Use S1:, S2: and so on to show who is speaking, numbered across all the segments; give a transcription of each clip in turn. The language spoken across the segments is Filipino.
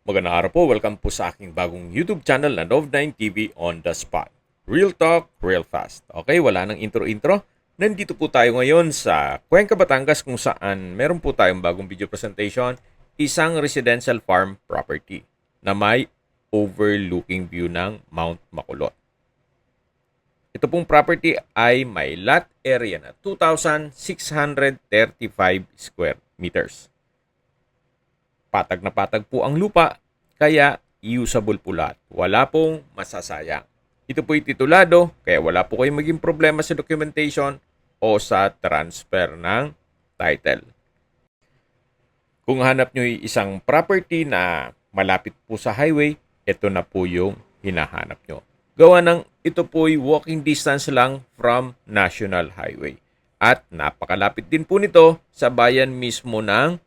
S1: Magandang araw po. Welcome po sa aking bagong YouTube channel na Nov9 TV on the Spot. Real talk, real fast. Okay, wala nang intro-intro. Nandito po tayo ngayon sa Cuenca, Batangas kung saan meron po tayong bagong video presentation, isang residential farm property na may overlooking view ng Mount Makulot. Ito pong property ay may lot area na 2,635 square meters. Patag na patag po ang lupa, kaya usable po lahat. Wala pong masasayang. Ito po'y titulado, kaya wala po kayong maging problema sa documentation o sa transfer ng title. Kung hanap nyo isang property na malapit po sa highway, ito na po yung hinahanap nyo. Gawa ng ito po'y walking distance lang from National Highway. At napakalapit din po nito sa bayan mismo ng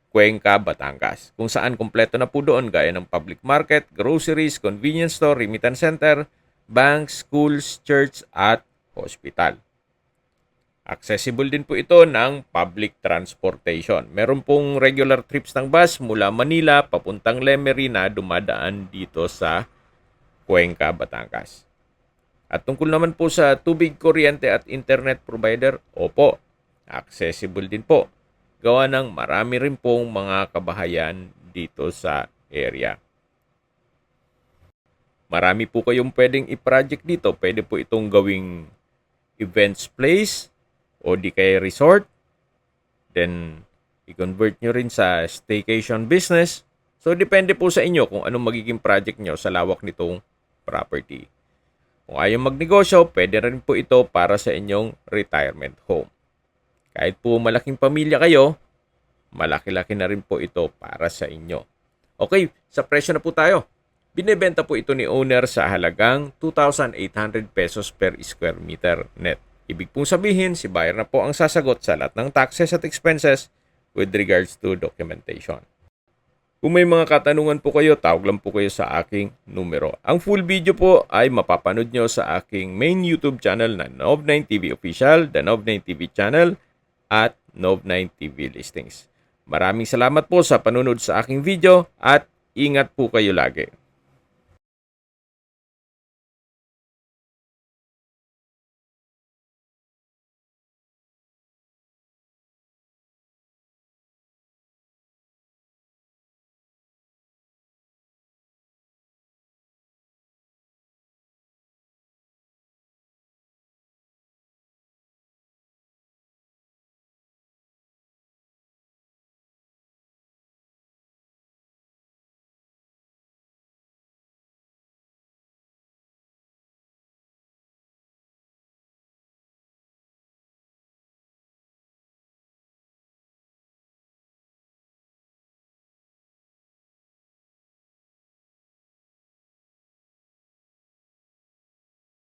S1: Cuenca, Batangas, kung saan kompleto na po doon gaya ng public market, groceries, convenience store, remittance center, banks, schools, church at hospital. Accessible din po ito ng public transportation. Meron pong regular trips ng bus mula Manila papuntang Lemery na dumadaan dito sa Cuenca, Batangas. At tungkol naman po sa tubig, kuryente at internet provider, opo, accessible din po. Gawa ng marami rin pong mga kabahayan dito sa area. Marami po kayong pwedeng i-project dito. Pwede po itong gawing events place o di kaya resort. Then, i-convert nyo rin sa staycation business. So, depende po sa inyo kung anong magiging project nyo sa lawak nitong property. Kung ayaw magnegosyo, pwede rin po ito para sa inyong retirement home. Kahit po malaking pamilya kayo, malaki-laki na rin po ito para sa inyo. Okay, sa presyo na po tayo. Binebenta po ito ni owner sa halagang 2,800 pesos per square meter net. Ibig pong sabihin, si buyer na po ang sasagot sa lahat ng taxes at expenses with regards to documentation. Kung may mga katanungan po kayo, tawag lang po kayo sa aking numero. Ang full video po ay mapapanood nyo sa aking main YouTube channel na Nov9 TV Official, the Nov9 TV channel, at Nov9 TV Listings. Maraming salamat po sa panunod sa aking video at ingat po kayo lagi.